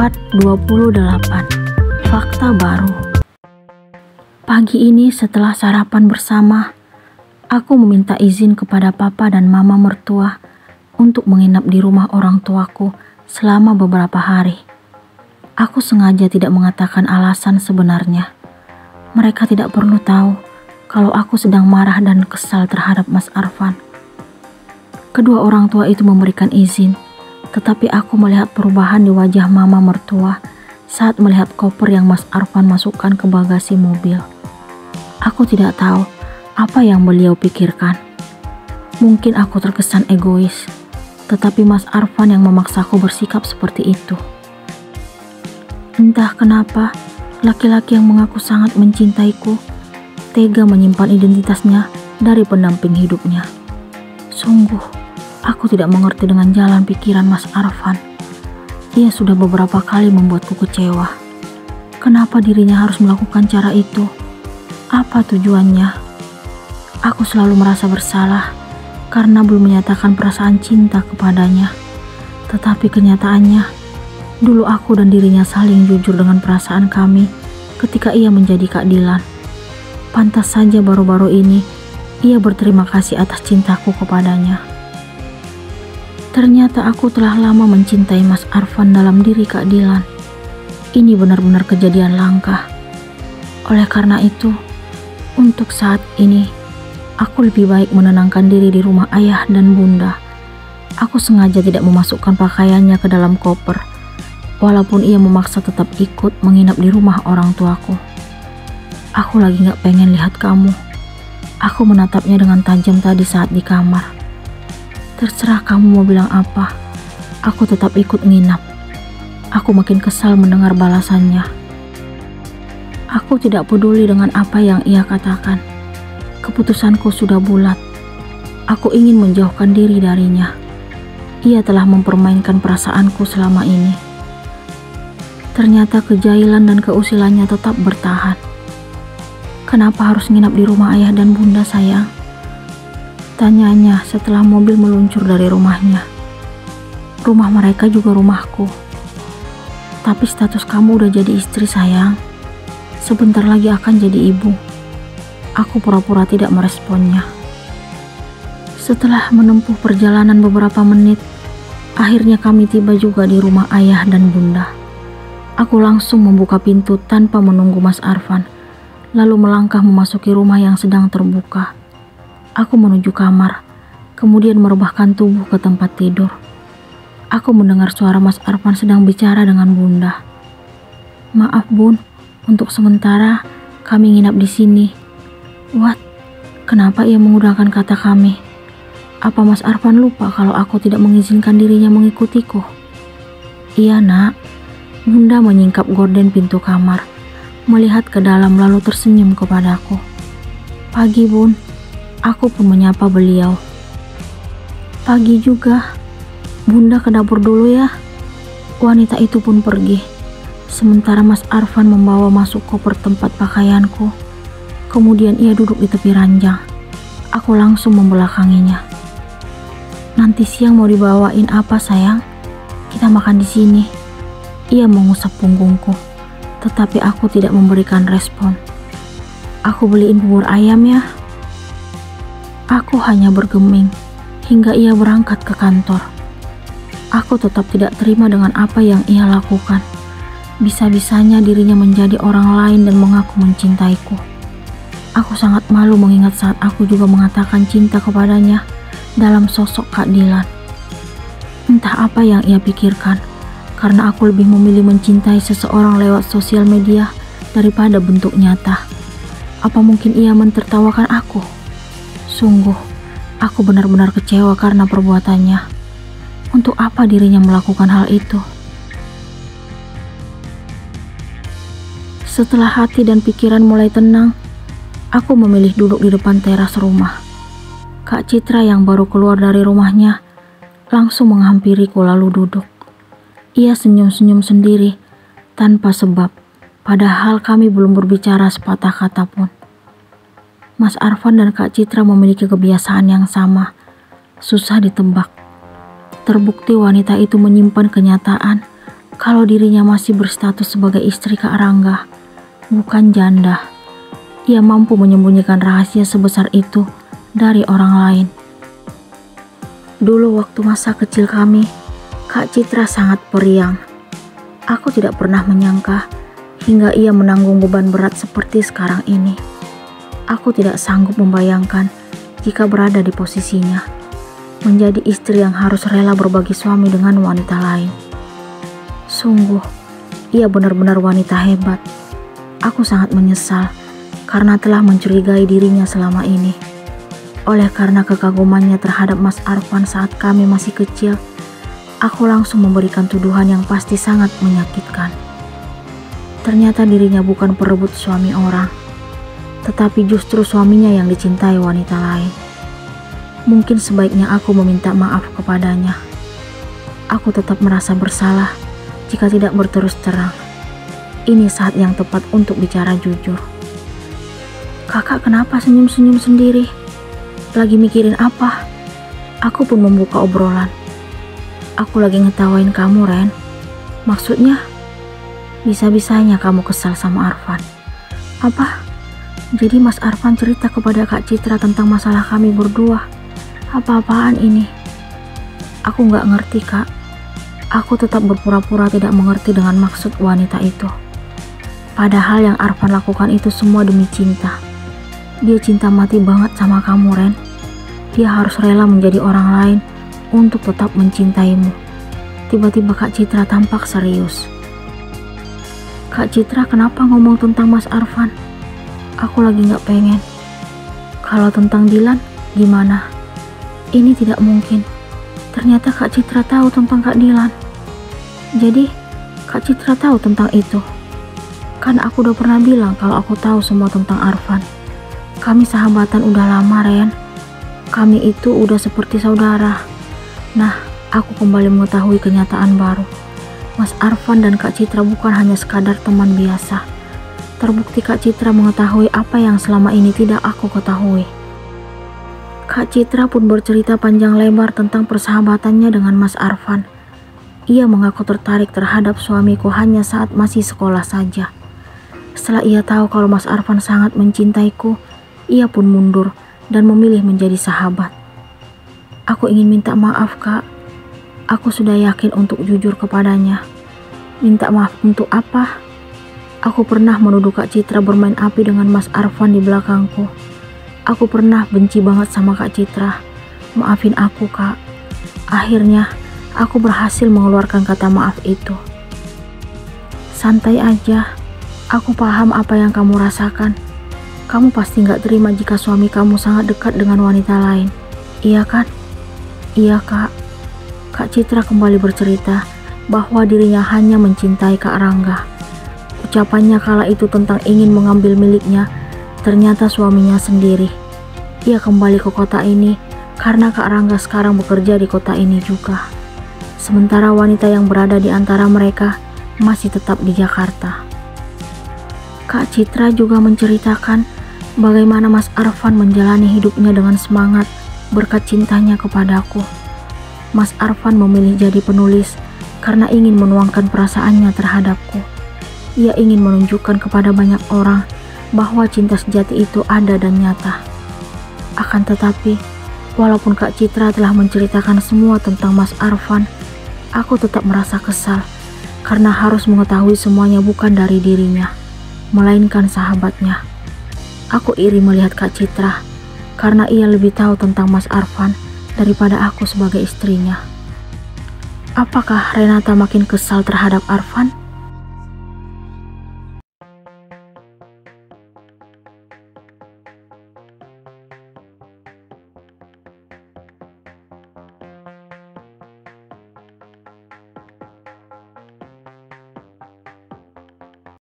Part 28. Fakta baru. Pagi ini setelah sarapan bersama, aku meminta izin kepada papa dan mama mertua untuk menginap di rumah orang tuaku selama beberapa hari. Aku sengaja tidak mengatakan alasan sebenarnya. Mereka tidak perlu tahu kalau aku sedang marah dan kesal terhadap Mas Arfan. Kedua orang tua itu memberikan izin, tetapi aku melihat perubahan di wajah mama mertua saat melihat koper yang Mas Arfan masukkan ke bagasi mobil. Aku tidak tahu apa yang beliau pikirkan. Mungkin aku terkesan egois, tetapi Mas Arfan yang memaksaku bersikap seperti itu. Entah kenapa, laki-laki yang mengaku sangat mencintaiku tega menyimpan identitasnya dari pendamping hidupnya. Sungguh, aku tidak mengerti dengan jalan pikiran Mas Arfan. Ia sudah beberapa kali membuatku kecewa. Kenapa dirinya harus melakukan cara itu? Apa tujuannya? Aku selalu merasa bersalah karena belum menyatakan perasaan cinta kepadanya. Tetapi kenyataannya, dulu aku dan dirinya saling jujur dengan perasaan kami ketika ia menjadi Kak Dilan. Pantas saja baru-baru ini ia berterima kasih atas cintaku kepadanya. Ternyata aku telah lama mencintai Mas Arfan dalam diri Kak Dilan. Ini benar-benar kejadian langka. Oleh karena itu, untuk saat ini, aku lebih baik menenangkan diri di rumah ayah dan bunda. Aku sengaja tidak memasukkan pakaiannya ke dalam koper, walaupun ia memaksa tetap ikut menginap di rumah orang tuaku. Aku lagi gak pengen lihat kamu. Aku menatapnya dengan tajam tadi saat di kamar. Terserah kamu mau bilang apa, aku tetap ikut nginap. Aku makin kesal mendengar balasannya. Aku tidak peduli dengan apa yang ia katakan. Keputusanku sudah bulat. Aku ingin menjauhkan diri darinya. Ia telah mempermainkan perasaanku selama ini. Ternyata kejailan dan keusilannya tetap bertahan. Kenapa harus nginap di rumah ayah dan bunda, sayang? Tanyanya setelah mobil meluncur dari rumahnya. Rumah mereka juga rumahku. Tapi status kamu udah jadi istri, sayang. Sebentar lagi akan jadi ibu. Aku pura-pura tidak meresponnya. Setelah menempuh perjalanan beberapa menit, akhirnya kami tiba juga di rumah ayah dan bunda. Aku langsung membuka pintu tanpa menunggu Mas Arfan, lalu melangkah memasuki rumah yang sedang terbuka. Aku menuju kamar, kemudian merebahkan tubuh ke tempat tidur. Aku mendengar suara Mas Arfan sedang bicara dengan bunda. Maaf bun, untuk sementara kami nginap di sini. What? Kenapa ia menggunakan kata kami? Apa Mas Arfan lupa kalau aku tidak mengizinkan dirinya mengikutiku? Iya nak. Bunda menyingkap gorden pintu kamar, melihat ke dalam lalu tersenyum kepadaku. Pagi bun, aku pun menyapa beliau. Pagi juga, bunda ke dapur dulu ya. Wanita itu pun pergi, sementara Mas Arfan membawa masuk koper tempat pakaianku. Kemudian ia duduk di tepi ranjang. Aku langsung membelakanginya. Nanti siang mau dibawain apa sayang? Kita makan di sini. Ia mengusap punggungku, tetapi aku tidak memberikan respon. Aku beliin bubur ayam ya. Aku hanya bergeming hingga ia berangkat ke kantor. Aku tetap tidak terima dengan apa yang ia lakukan. Bisa-bisanya dirinya menjadi orang lain dan mengaku mencintaiku. Aku sangat malu mengingat saat aku juga mengatakan cinta kepadanya dalam sosok Kak Dilan. Entah apa yang ia pikirkan, karena aku lebih memilih mencintai seseorang lewat sosial media daripada bentuk nyata. Apa mungkin ia mentertawakan aku? Sungguh, aku benar-benar kecewa karena perbuatannya. Untuk apa dirinya melakukan hal itu? Setelah hati dan pikiran mulai tenang, aku memilih duduk di depan teras rumah. Kak Citra yang baru keluar dari rumahnya langsung menghampiriku lalu duduk. Ia senyum-senyum sendiri tanpa sebab, padahal kami belum berbicara sepatah kata pun. Mas Arfan dan Kak Citra memiliki kebiasaan yang sama, susah ditebak. Terbukti wanita itu menyimpan kenyataan kalau dirinya masih berstatus sebagai istri Kak Rangga, bukan janda. Ia mampu menyembunyikan rahasia sebesar itu dari orang lain. Dulu waktu masa kecil kami, Kak Citra sangat periang. Aku tidak pernah menyangka hingga ia menanggung beban berat seperti sekarang ini. Aku tidak sanggup membayangkan jika berada di posisinya, menjadi istri yang harus rela berbagi suami dengan wanita lain. Sungguh, ia benar-benar wanita hebat. Aku sangat menyesal karena telah mencurigai dirinya selama ini. Oleh karena kekagumannya terhadap Mas Arfan saat kami masih kecil, aku langsung memberikan tuduhan yang pasti sangat menyakitkan. Ternyata dirinya bukan perebut suami orang, tetapi justru suaminya yang dicintai wanita lain. Mungkin sebaiknya aku meminta maaf kepadanya. Aku tetap merasa bersalah jika tidak berterus terang. Ini saat yang tepat untuk bicara jujur. Kakak kenapa senyum-senyum sendiri? Lagi mikirin apa? Aku pun membuka obrolan. Aku lagi ngetawain kamu, Ren. Maksudnya, bisa-bisanya kamu kesal sama Arfan. Apa? Jadi Mas Arfan cerita kepada Kak Citra tentang masalah kami berdua. Apa-apaan ini? Aku nggak ngerti, Kak. Aku tetap berpura-pura tidak mengerti dengan maksud wanita itu. Padahal yang Arfan lakukan itu semua demi cinta. Dia cinta mati banget sama kamu, Ren. Dia harus rela menjadi orang lain untuk tetap mencintaimu. Tiba-tiba Kak Citra tampak serius. Kak Citra kenapa ngomong tentang Mas Arfan? Aku lagi nggak pengen. Kalau tentang Dilan, gimana? Ini tidak mungkin. Ternyata Kak Citra tahu tentang Kak Dilan. Jadi, Kak Citra tahu tentang itu. Kan aku udah pernah bilang kalau aku tahu semua tentang Arfan. Kami sahabatan udah lama, Ren. Kami itu udah seperti saudara. Nah, aku kembali mengetahui kenyataan baru. Mas Arfan dan Kak Citra bukan hanya sekadar teman biasa. Terbukti Kak Citra mengetahui apa yang selama ini tidak aku ketahui. Kak Citra pun bercerita panjang lebar tentang persahabatannya dengan Mas Arfan. Ia mengaku tertarik terhadap suamiku hanya saat masih sekolah saja. Setelah ia tahu kalau Mas Arfan sangat mencintaiku, ia pun mundur dan memilih menjadi sahabat. Aku ingin minta maaf, Kak. Aku sudah yakin untuk jujur kepadanya. Minta maaf untuk apa? Aku pernah menuduh Kak Citra bermain api dengan Mas Arfan di belakangku. Aku pernah benci banget sama Kak Citra. Maafin aku, Kak. Akhirnya, aku berhasil mengeluarkan kata maaf itu. Santai aja. Aku paham apa yang kamu rasakan. Kamu pasti gak terima jika suami kamu sangat dekat dengan wanita lain. Iya kan? Iya, Kak. Kak Citra kembali bercerita bahwa dirinya hanya mencintai Kak Rangga. Ucapannya kala itu tentang ingin mengambil miliknya, ternyata suaminya sendiri. Ia kembali ke kota ini karena Kak Rangga sekarang bekerja di kota ini juga. Sementara wanita yang berada di antara mereka masih tetap di Jakarta. Kak Citra juga menceritakan bagaimana Mas Arfan menjalani hidupnya dengan semangat berkat cintanya kepadaku. Mas Arfan memilih jadi penulis karena ingin menuangkan perasaannya terhadapku. Ia ingin menunjukkan kepada banyak orang bahwa cinta sejati itu ada dan nyata. Akan tetapi, walaupun Kak Citra telah menceritakan semua tentang Mas Arfan, aku tetap merasa kesal karena harus mengetahui semuanya bukan dari dirinya, melainkan sahabatnya. Aku iri melihat Kak Citra karena ia lebih tahu tentang Mas Arfan daripada aku sebagai istrinya. Apakah Renata makin kesal terhadap Arfan?